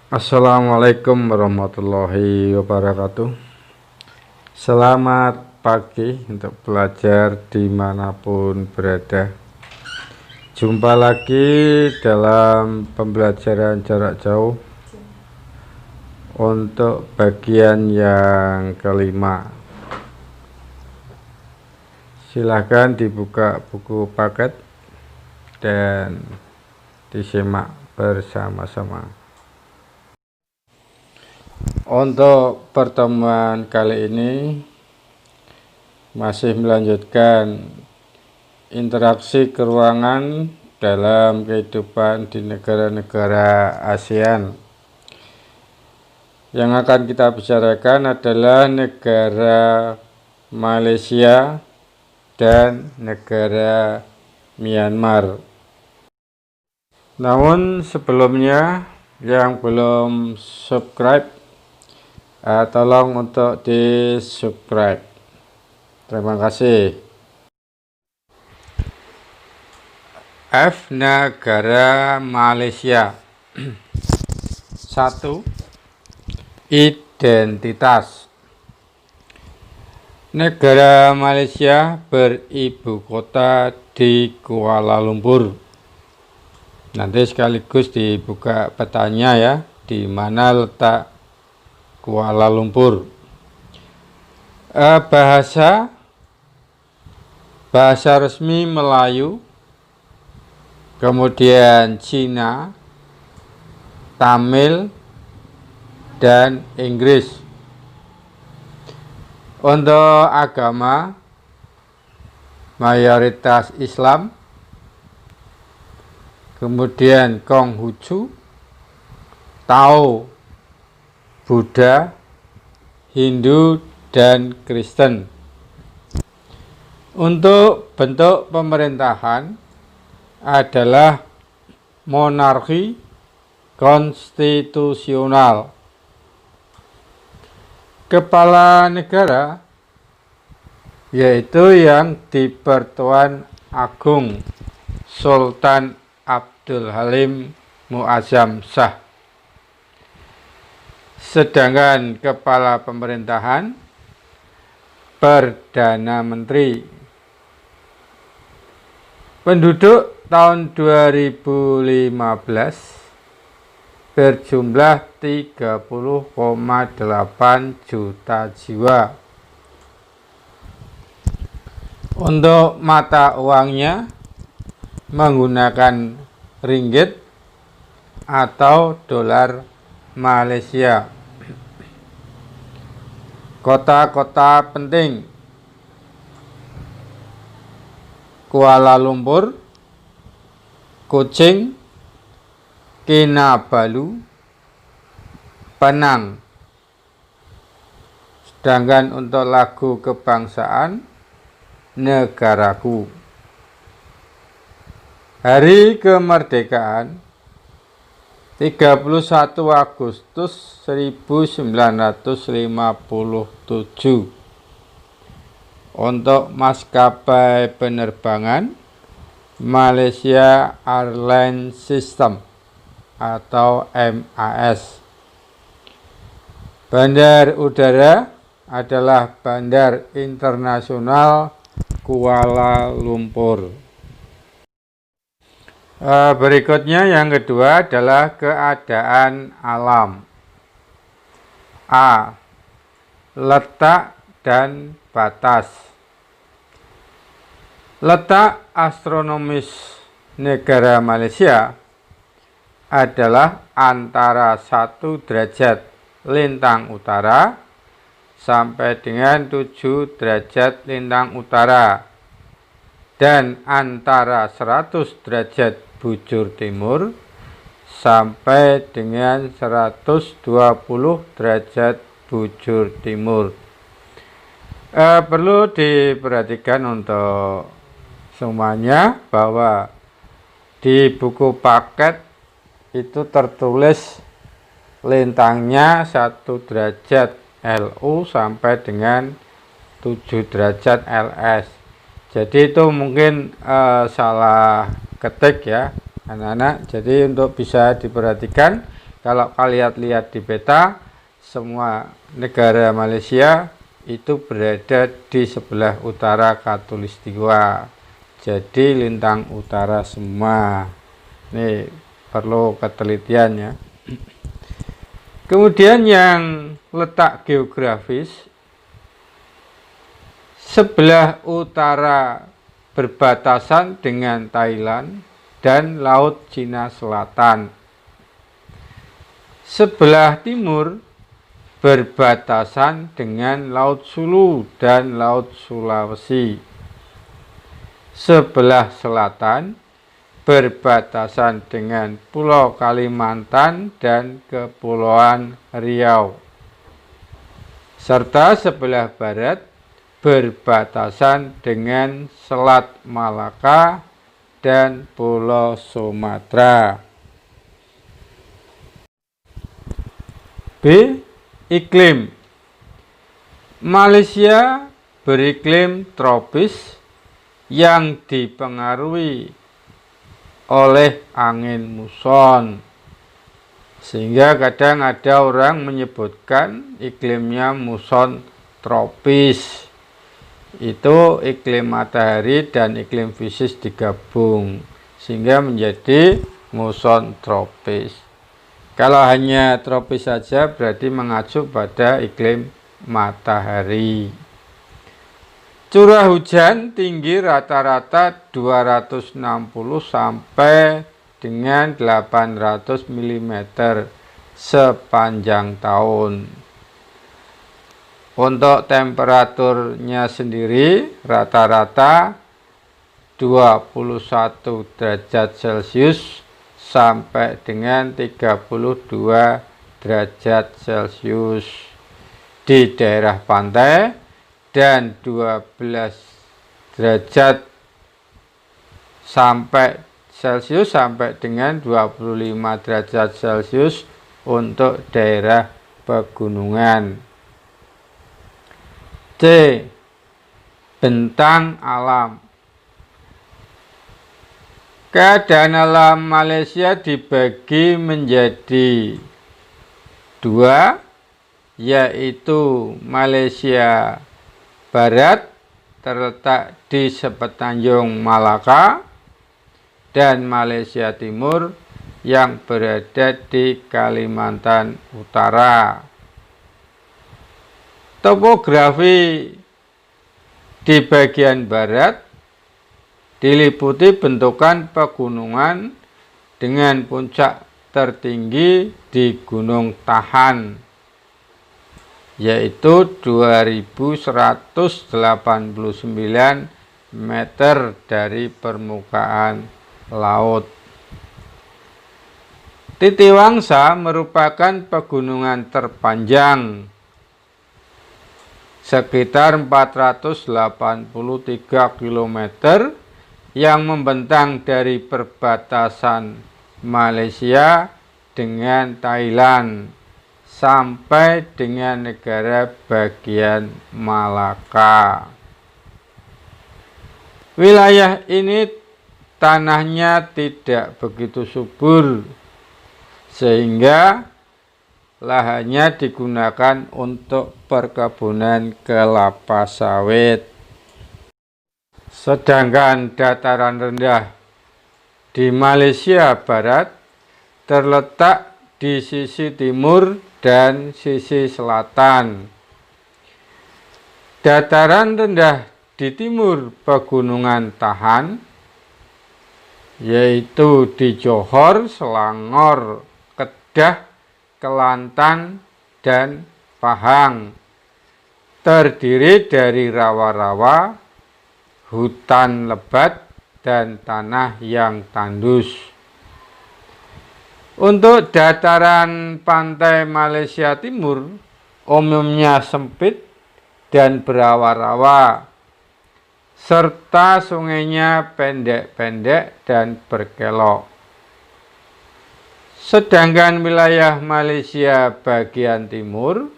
Assalamualaikum warahmatullahi wabarakatuh. Selamat pagi untuk pelajar dimanapun berada. Jumpa lagi dalam pembelajaran jarak jauh untuk bagian yang kelima. Silahkan dibuka buku paket dan disimak bersama-sama. Untuk pertemuan kali ini masih melanjutkan interaksi keruangan dalam kehidupan di negara-negara ASEAN. Yang akan kita bicarakan adalah negara Malaysia dan negara Myanmar. Namun sebelumnya yang belum subscribe, tolong untuk di subscribe. Terima kasih. F. Negara Malaysia. 1. Identitas. Negara Malaysia beribu kota di Kuala Lumpur. Nanti sekaligus dibuka petanya ya, di mana letak Kuala Lumpur. Bahasa resmi Melayu, kemudian Cina, Tamil, dan Inggris. Untuk agama, mayoritas Islam, kemudian Konghucu, Tao, Buddha, Hindu, dan Kristen. Untuk bentuk pemerintahan adalah monarki konstitusional. Kepala negara yaitu yang di-Pertuan Agung Sultan Abdul Halim Muazzam Shah. Sedangkan kepala pemerintahan Perdana Menteri. Penduduk tahun 2015 berjumlah 30,8 juta jiwa. Untuk mata uangnya menggunakan ringgit atau dolar Malaysia. Kota-kota penting: Kuala Lumpur, Kuching, Kinabalu, Penang. Sedangkan untuk lagu kebangsaan, Negaraku. Hari kemerdekaan 31 Agustus 1957. Untuk maskapai penerbangan, Malaysia Airlines System atau MAS. Bandar udara adalah Bandar Internasional Kuala Lumpur. Berikutnya yang kedua adalah keadaan alam. A. Letak dan batas. Letak astronomis negara Malaysia adalah antara 1 derajat lintang utara sampai dengan 7 derajat lintang utara, dan antara 100 derajat bujur timur sampai dengan 120 derajat bujur timur. Perlu diperhatikan untuk semuanya bahwa di buku paket itu tertulis lintangnya 1 derajat LU sampai dengan 7 derajat LS. Jadi itu mungkin salah ketik ya anak-anak. Jadi untuk bisa diperhatikan Kalau kalian lihat di peta, semua negara Malaysia itu berada di sebelah utara Khatulistiwa. Jadi lintang utara semua. Ini perlu ketelitian ya. Kemudian yang letak geografis, sebelah utara berbatasan dengan Thailand dan Laut Cina Selatan. Sebelah timur berbatasan dengan Laut Sulu dan Laut Sulawesi. Sebelah selatan berbatasan dengan Pulau Kalimantan dan Kepulauan Riau. Serta sebelah barat berbatasan dengan Selat Malaka dan Pulau Sumatera. B. Iklim. Malaysia beriklim tropis yang dipengaruhi oleh angin muson, sehingga kadang ada orang menyebutkan iklimnya muson tropis. Itu iklim matahari dan iklim fisis digabung sehingga menjadi muson tropis. Kalau hanya tropis saja berarti mengacu pada iklim matahari. Curah hujan tinggi rata-rata 260 sampai dengan 800 mm sepanjang tahun. Untuk temperaturnya sendiri rata-rata 21 derajat Celcius sampai dengan 32 derajat Celcius di daerah pantai dan 12 derajat Celcius sampai dengan 25 derajat Celcius untuk daerah pegunungan. C. Bentang alam. Keadaan alam Malaysia dibagi menjadi dua, yaitu Malaysia Barat terletak di sepenanjung Malaka dan Malaysia Timur yang berada di Kalimantan Utara. Topografi di bagian barat diliputi bentukan pegunungan dengan puncak tertinggi di Gunung Tahan, yaitu 2189 meter dari permukaan laut. Titiwangsa merupakan pegunungan terpanjang sekitar 483 km yang membentang dari perbatasan Malaysia dengan Thailand sampai dengan negara bagian Malaka. Wilayah ini tanahnya tidak begitu subur, sehingga lahannya digunakan untuk perkebunan kelapa sawit. Sedangkan dataran rendah di Malaysia Barat terletak di sisi timur dan sisi selatan. Dataran rendah di timur Pegunungan Tahan, yaitu di Johor, Selangor, Kedah, Kelantan, dan Pahang, terdiri dari rawa-rawa, hutan lebat, dan tanah yang tandus. Untuk dataran pantai Malaysia Timur umumnya sempit dan berawa-rawa, serta sungainya pendek-pendek dan berkelok. Sedangkan wilayah Malaysia bagian timur,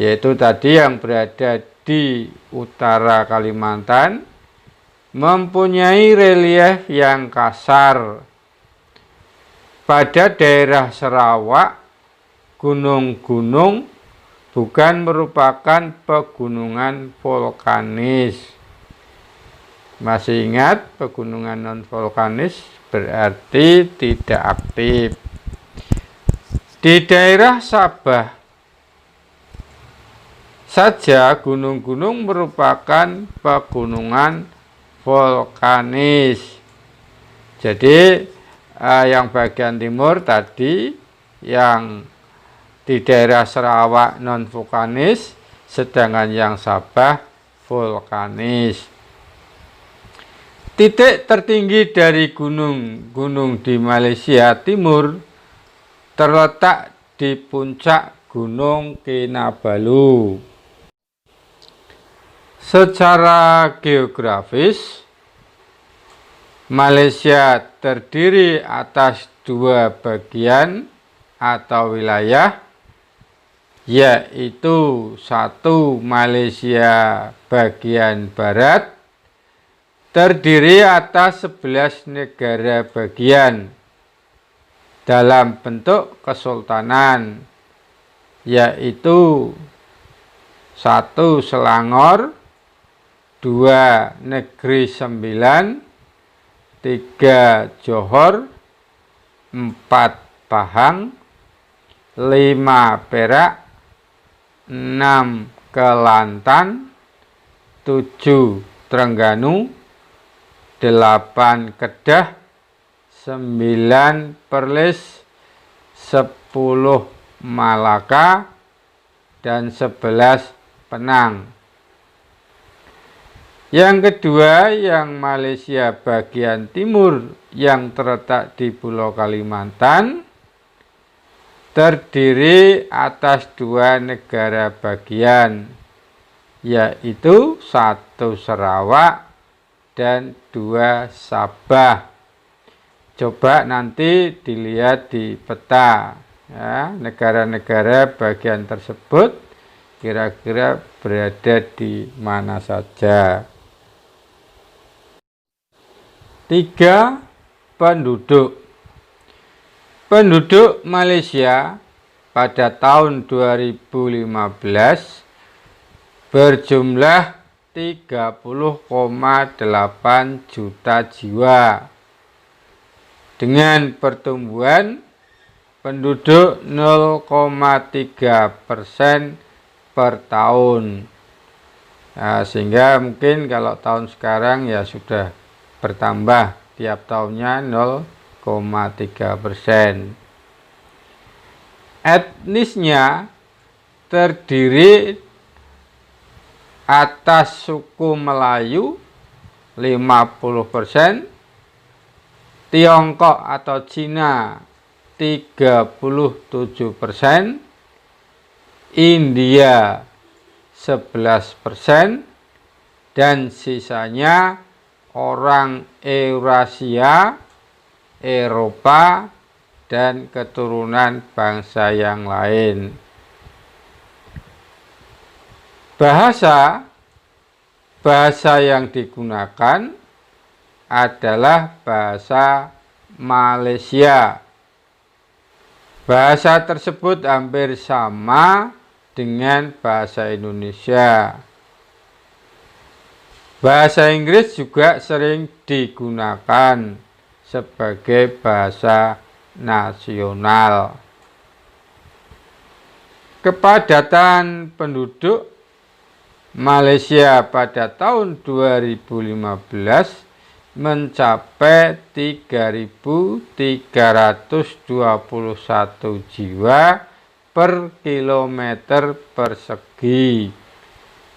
yaitu tadi yang berada di utara Kalimantan, mempunyai relief yang kasar pada daerah Sarawak, gunung-gunung bukan merupakan pegunungan vulkanis. Masih ingat, pegunungan non-vulkanis berarti tidak aktif. Di daerah Sabah saja gunung-gunung merupakan pegunungan vulkanis. Jadi yang bagian timur tadi, yang di daerah Sarawak non-vulkanis, sedangkan yang Sabah vulkanis. Titik tertinggi dari gunung-gunung di Malaysia Timur terletak di puncak Gunung Kinabalu. Secara geografis, Malaysia terdiri atas dua bagian atau wilayah, yaitu satu Malaysia bagian barat terdiri atas 11 negara bagian dalam bentuk kesultanan, yaitu 1 Selangor, 2 Negeri Sembilan, 3 Johor, 4 Pahang, 5 Perak, 6 Kelantan, 7 Terengganu, 8 Kedah, 9 Perlis, 10 Malaka, dan 11 Penang. Yang kedua, yang Malaysia bagian timur yang terletak di Pulau Kalimantan terdiri atas dua negara bagian, yaitu 1 Sarawak dan 2 Sabah. Coba nanti dilihat di peta ya, negara-negara bagian tersebut kira-kira berada di mana saja. 3. Penduduk. Penduduk Malaysia pada tahun 2015 berjumlah 30,8 juta jiwa dengan pertumbuhan penduduk 0,3% per tahun. Nah, sehingga mungkin kalau tahun sekarang ya sudah bertambah tiap tahunnya 0,3%. Etnisnya terdiri atas suku Melayu 50%, Tiongkok atau Cina 37%, India 11%, dan sisanya orang Eurasia, Eropa, dan keturunan bangsa yang lain. Bahasa yang digunakan adalah bahasa Malaysia. Bahasa tersebut hampir sama dengan bahasa Indonesia. Bahasa Inggris juga sering digunakan sebagai bahasa nasional. Kepadatan penduduk Malaysia pada tahun 2015 mencapai 3.321 jiwa per kilometer persegi.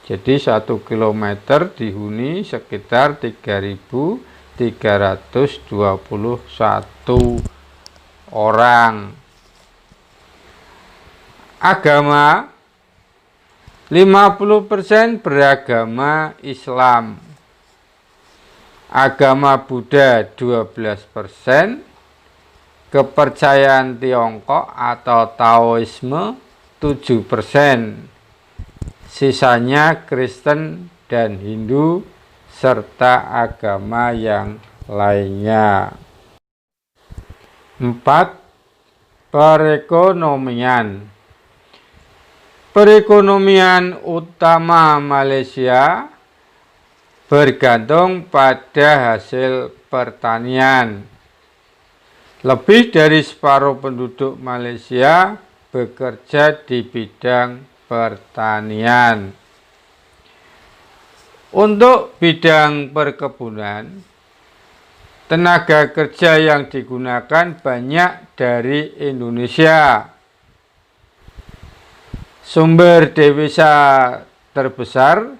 Jadi 1 kilometer dihuni sekitar 3.321 orang. Agama 50% beragama Islam, agama Buddha 12%, kepercayaan Tiongkok atau Taoisme 7%, sisanya Kristen dan Hindu serta agama yang lainnya. 4. Perekonomian. Perekonomian utama Malaysia bergantung pada hasil pertanian. Lebih dari separuh penduduk Malaysia bekerja di bidang pertanian. Untuk bidang perkebunan, tenaga kerja yang digunakan banyak dari Indonesia. Sumber devisa terbesar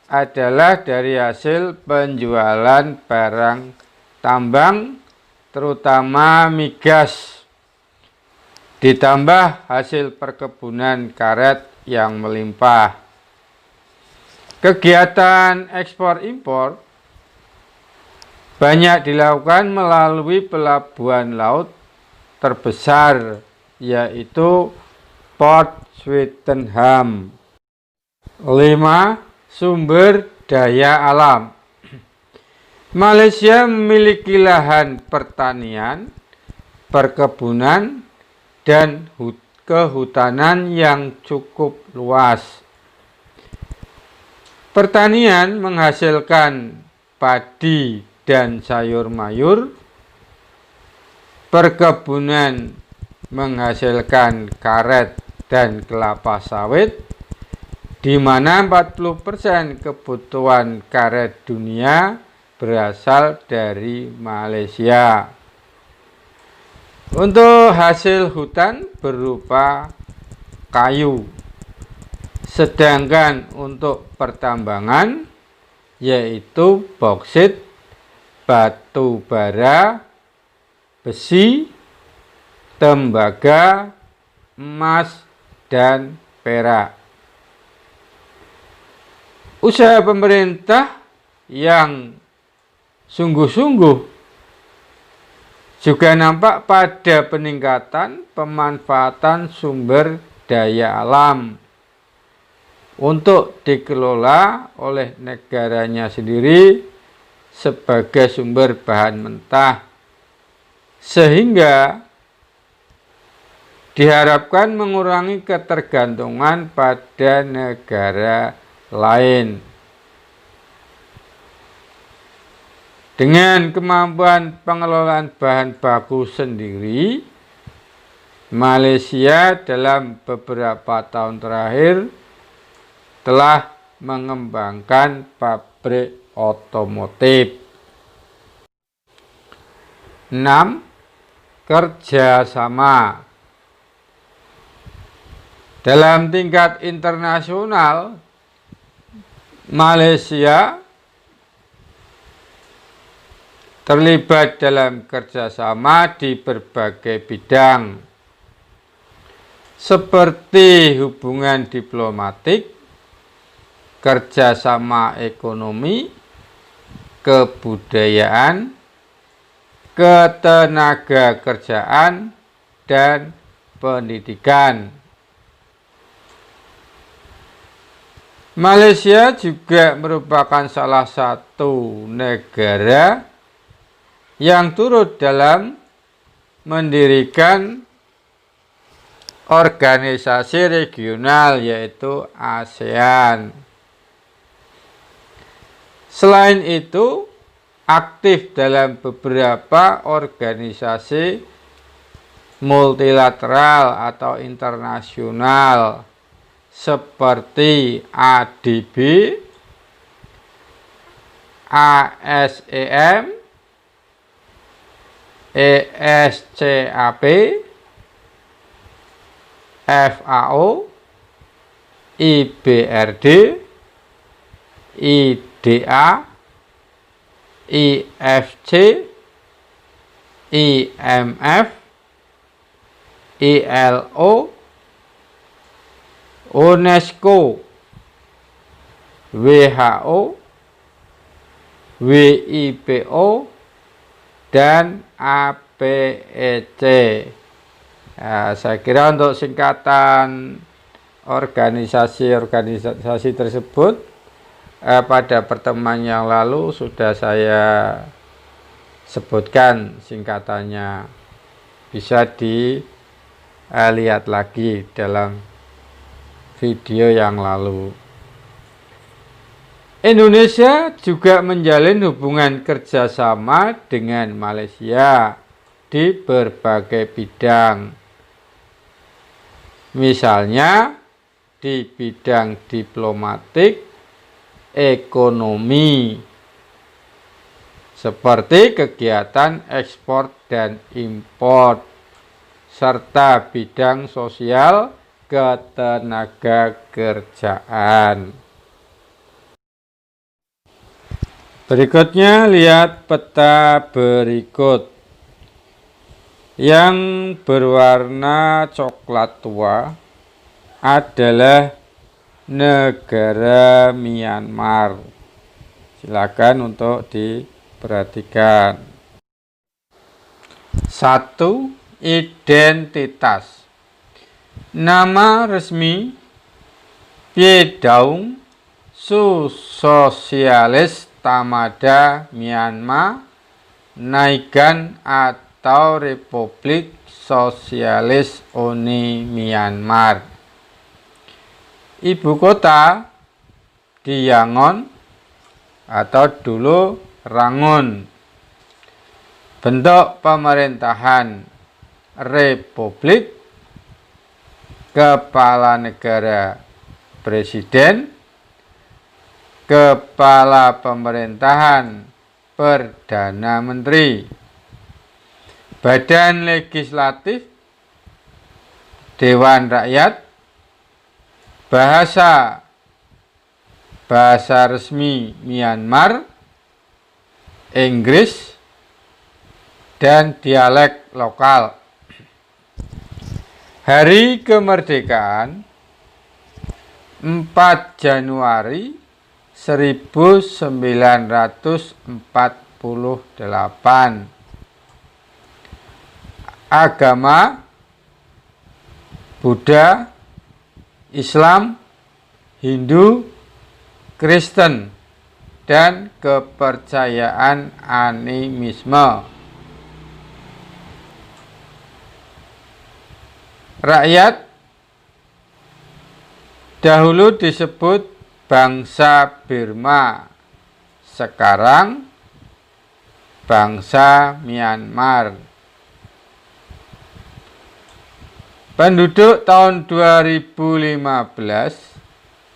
adalah dari hasil penjualan barang tambang, terutama migas, ditambah hasil perkebunan karet yang melimpah. Kegiatan ekspor-impor banyak dilakukan melalui pelabuhan laut terbesar, yaitu Port Swettenham. 5. Sumber daya alam. Malaysia memiliki lahan pertanian, perkebunan, dan kehutanan yang cukup luas. Pertanian menghasilkan padi dan sayur mayur. Perkebunan menghasilkan karet dan kelapa sawit, di mana 40% kebutuhan karet dunia berasal dari Malaysia. Untuk hasil hutan berupa kayu. Sedangkan untuk pertambangan yaitu bauksit, batu bara, besi, tembaga, emas, dan perak. Usaha pemerintah yang sungguh-sungguh juga nampak pada peningkatan pemanfaatan sumber daya alam untuk dikelola oleh negaranya sendiri sebagai sumber bahan mentah, sehingga diharapkan mengurangi ketergantungan pada negara lain. Dengan kemampuan pengelolaan bahan baku sendiri, Malaysia dalam beberapa tahun terakhir telah mengembangkan pabrik otomotif. 6. Kerjasama. Dalam tingkat internasional, Malaysia terlibat dalam kerjasama di berbagai bidang, seperti hubungan diplomatik, kerjasama ekonomi, kebudayaan, ketenaga kerjaan, dan pendidikan. Malaysia juga merupakan salah satu negara yang turut dalam mendirikan organisasi regional, yaitu ASEAN. Selain itu, aktif dalam beberapa organisasi multilateral atau internasional seperti ADB, ASEM, ESCAP, FAO, IBRD, IDA, IFC, IMF, ILO, UNESCO, WHO, WIPO, dan APEC. Nah, saya kira untuk singkatan organisasi tersebut pada pertemuan yang lalu sudah saya sebutkan singkatannya. bisa dilihat lagi dalam video yang lalu. Indonesia juga menjalin hubungan kerjasama dengan Malaysia di berbagai bidang. Misalnya di bidang diplomatik, ekonomi, seperti kegiatan ekspor dan impor, serta bidang sosial ketenagakerjaan. Berikutnya lihat peta berikut. Yang berwarna coklat tua adalah negara Myanmar. Silakan untuk diperhatikan. 1. Identitas. Nama resmi Phe Daung Su Sosialis Tamada Myanmar Naigan atau Republik Sosialis Uni Myanmar. Ibu kota di Yangon atau dulu Rangun. Bentuk pemerintahan Republik, kepala negara presiden, kepala pemerintahan perdana menteri, badan legislatif, dewan rakyat, bahasa resmi Myanmar, Inggris, dan dialek lokal. Hari kemerdekaan 4 Januari 1948. Agama Buddha, Islam, Hindu, Kristen, dan kepercayaan animisme. Rakyat dahulu disebut bangsa Burma, sekarang bangsa Myanmar. Penduduk tahun 2015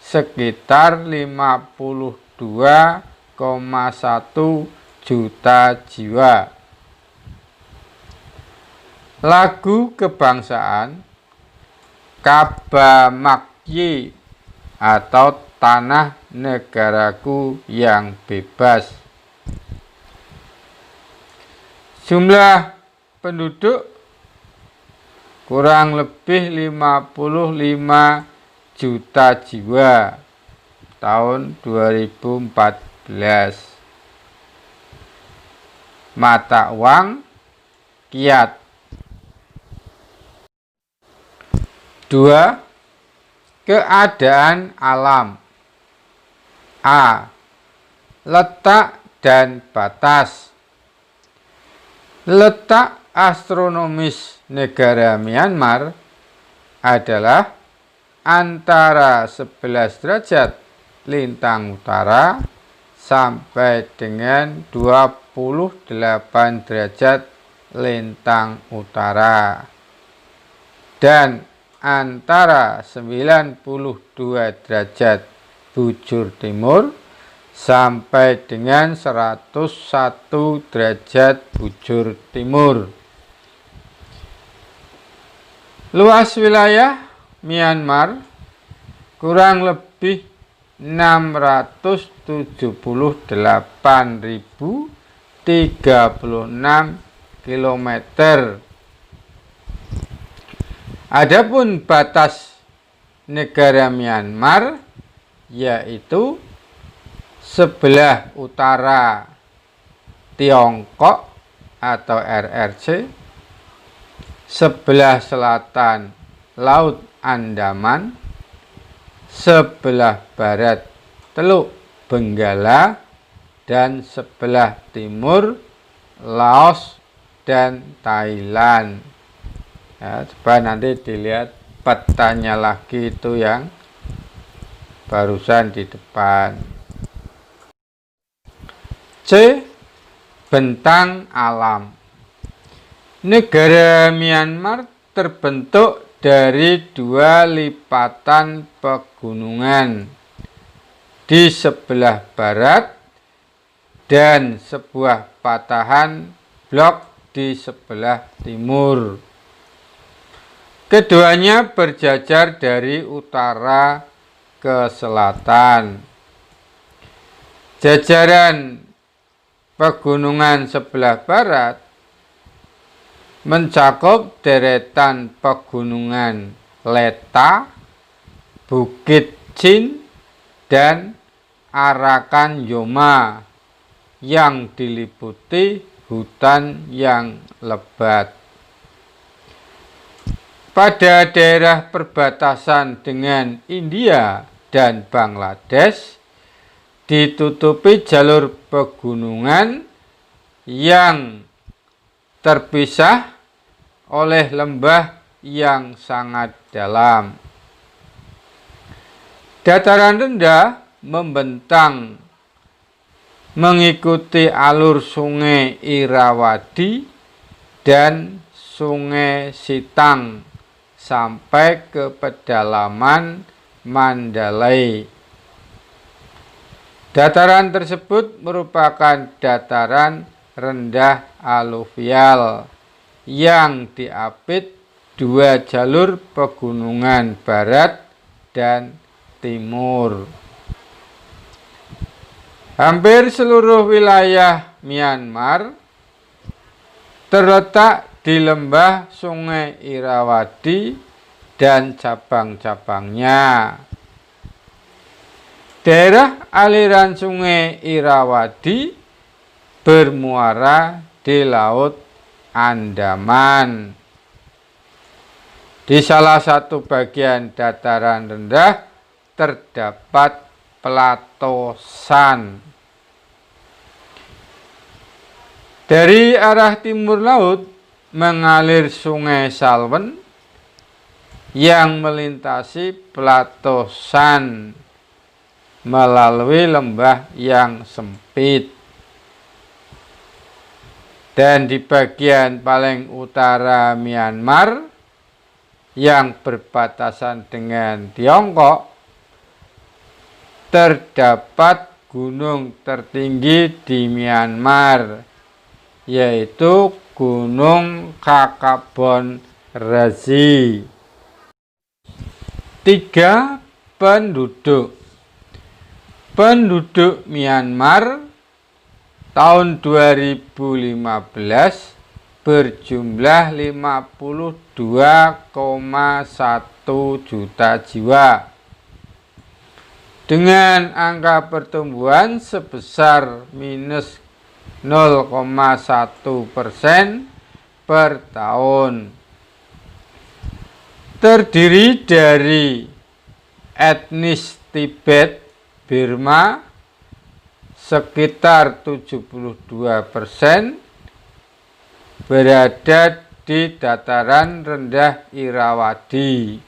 sekitar 52,1 juta jiwa. Lagu kebangsaan Kaba Makyi atau Tanah Negaraku yang Bebas. Jumlah penduduk kurang lebih 55 juta jiwa tahun 2014. Mata uang Kyat. 2. Keadaan alam. A. Letak dan batas. Letak astronomis negara Myanmar adalah antara 11 derajat lintang utara sampai dengan 28 derajat lintang utara, dan antara 92 derajat bujur timur sampai dengan 101 derajat bujur timur. Luas wilayah Myanmar kurang lebih 678.036 km. Adapun batas negara Myanmar yaitu sebelah utara Tiongkok atau RRC, sebelah selatan Laut Andaman, sebelah barat Teluk Benggala, dan sebelah timur Laos dan Thailand. Ya, coba nanti dilihat petanya lagi itu yang barusan di depan. C. Bentang alam. Negara Myanmar terbentuk dari 2 lipatan pegunungan di sebelah barat dan sebuah patahan blok di sebelah timur. Keduanya berjajar dari utara ke selatan. Jajaran pegunungan sebelah barat mencakup deretan pegunungan Leta, Bukit Chin, dan Arakan Yoma yang diliputi hutan yang lebat. Pada daerah perbatasan dengan India dan Bangladesh ditutupi jalur pegunungan yang terpisah oleh lembah yang sangat dalam. Dataran rendah membentang mengikuti alur Sungai Irrawaddy dan Sungai Sitang sampai ke pedalaman Mandalay. Dataran tersebut merupakan dataran rendah aluvial yang diapit 2 jalur pegunungan barat dan timur. Hampir seluruh wilayah Myanmar terletak di lembah Sungai Irrawaddy dan cabang-cabangnya. Daerah aliran Sungai Irrawaddy bermuara di Laut Andaman. Di salah satu bagian dataran rendah terdapat plato Shan. Dari arah timur laut mengalir Sungai Salween yang melintasi plato Shan melalui lembah yang sempit. Dan di bagian paling utara Myanmar yang berbatasan dengan Tiongkok terdapat gunung tertinggi di Myanmar, yaitu Gunung Kakabon Razi. 3. Penduduk Myanmar tahun 2015 berjumlah 52,1 juta jiwa dengan angka pertumbuhan sebesar minus 0,1% per tahun. Terdiri dari etnis Tibet, Burma sekitar 72%, berada di dataran rendah Irrawaddy.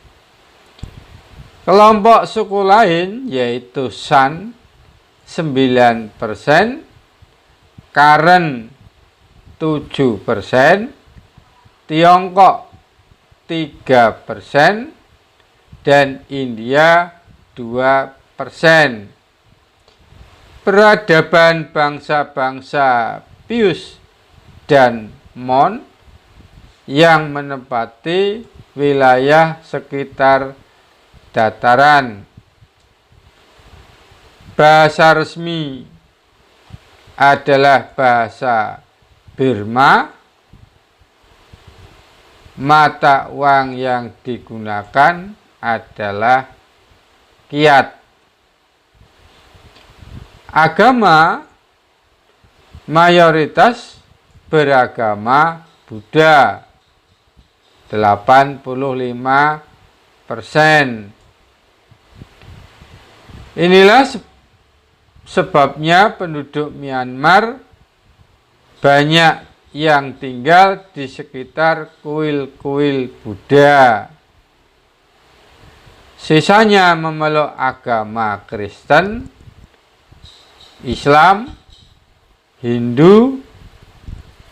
Kelompok suku lain yaitu Shan 9%, Karen 7%, Tiongkok 3%, dan India 2%. Peradaban bangsa-bangsa Pius dan Mon yang menempati wilayah sekitar dataran. Bahasa resmi adalah bahasa Burma. Mata uang yang digunakan adalah Kyat. Agama mayoritas beragama Buddha 85%. Inilah sebabnya penduduk Myanmar banyak yang tinggal di sekitar kuil-kuil Buddha. Sisanya memeluk agama Kristen, Islam, Hindu,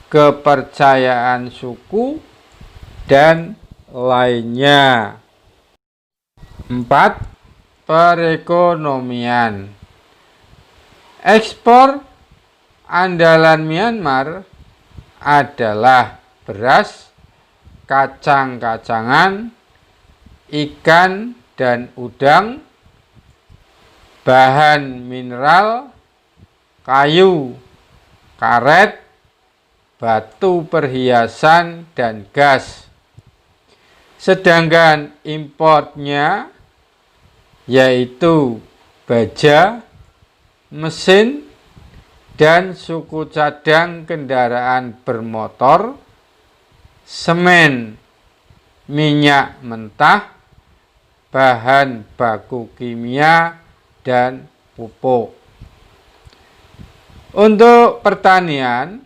kepercayaan suku, dan lainnya. 4. Perekonomian. Ekspor andalan Myanmar adalah beras, kacang-kacangan, ikan dan udang, bahan mineral, kayu, karet, batu perhiasan, dan gas. Sedangkan importnya yaitu baja, mesin, dan suku cadang kendaraan bermotor, semen, minyak mentah, bahan baku kimia, dan pupuk. Untuk pertanian,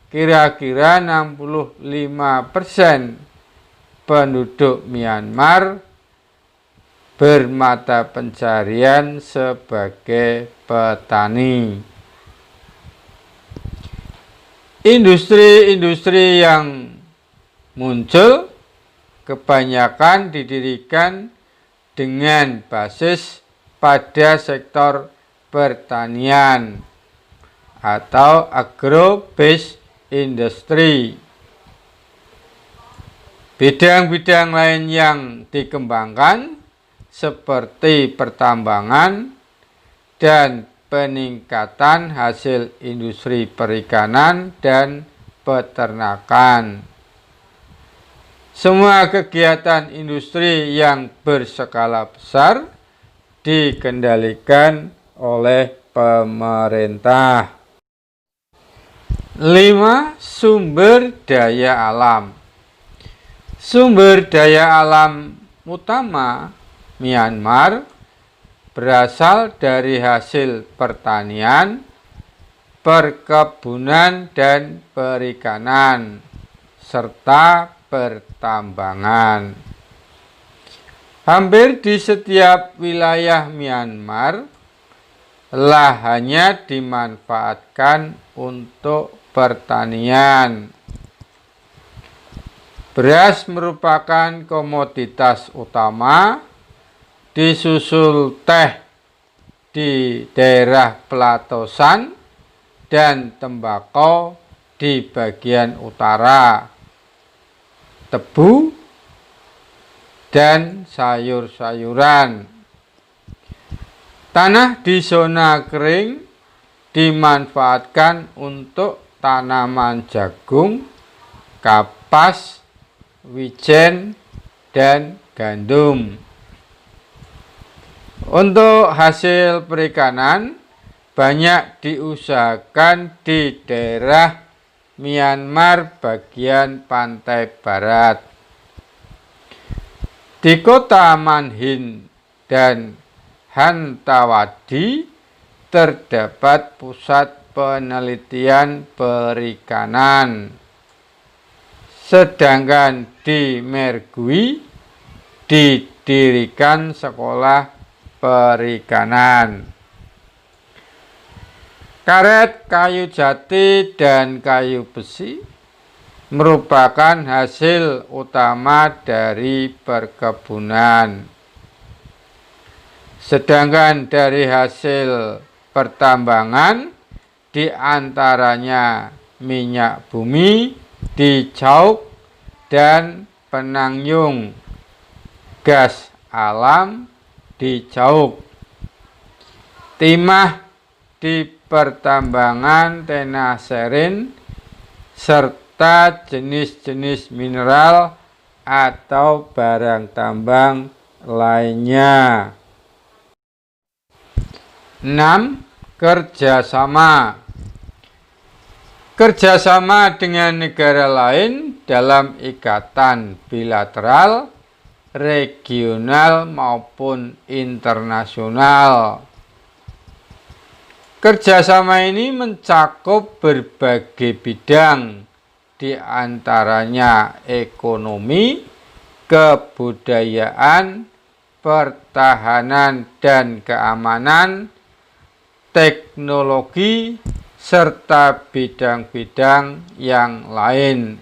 kira-kira 65% penduduk Myanmar bermata pencarian sebagai petani. Industri-industri yang muncul kebanyakan didirikan dengan basis pada sektor pertanian atau agro-based industry. Bidang-bidang lain yang dikembangkan seperti pertambangan dan peningkatan hasil industri perikanan dan peternakan. Semua kegiatan industri yang berskala besar dikendalikan oleh pemerintah. 5. Sumber daya alam. Sumber daya alam utama Myanmar berasal dari hasil pertanian, perkebunan dan perikanan, serta pertambangan. Hampir di setiap wilayah Myanmar, lahannya dimanfaatkan untuk pertanian. Beras merupakan komoditas utama, disusul teh di daerah pelatasan dan tembakau di bagian utara, tebu, dan sayur-sayuran. Tanah di zona kering dimanfaatkan untuk tanaman jagung, kapas, wijen, dan gandum. Untuk hasil perikanan banyak diusahakan di daerah Myanmar bagian pantai barat. Di kota Manhin dan Hantawadi terdapat pusat penelitian perikanan. Sedangkan di Mergui didirikan sekolah perikanan. Karet, kayu jati, dan kayu besi merupakan hasil utama dari perkebunan. Sedangkan dari hasil pertambangan diantaranya minyak bumi di Chauk dan Penangyung, gas alam di Chauk, timah di pertambangan Tenasserim, serta jenis-jenis mineral atau barang tambang lainnya. 6. Kerjasama. Kerjasama dengan negara lain dalam ikatan bilateral, regional maupun internasional. Kerjasama ini mencakup berbagai bidang di antaranya ekonomi, kebudayaan, pertahanan dan keamanan, teknologi, serta bidang-bidang yang lain.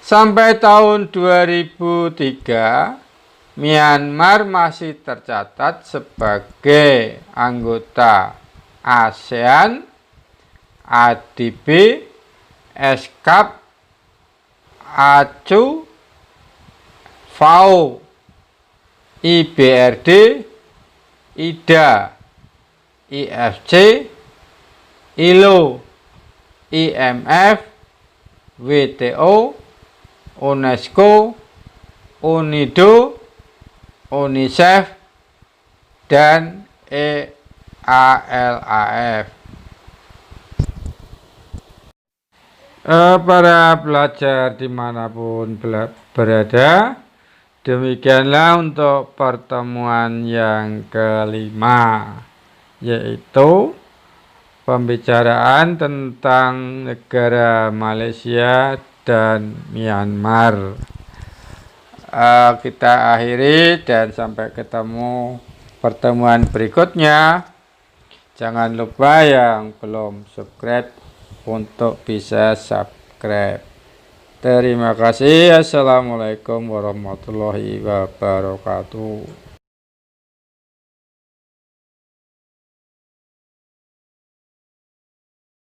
Sampai tahun 2003, Myanmar masih tercatat sebagai anggota ASEAN, ADB, ESCAP, ACU, FAO, IBRD, IDA, IFC, ILO, IMF, WTO, UNESCO, UNIDO, UNICEF, dan EALAF. Para pelajar dimanapun berada, demikianlah untuk pertemuan yang kelima, yaitu pembicaraan tentang negara Malaysia dan Myanmar. Kita akhiri dan sampai ketemu pertemuan berikutnya. Jangan lupa yang belum subscribe untuk bisa subscribe. Terima kasih. Assalamualaikum warahmatullahi wabarakatuh.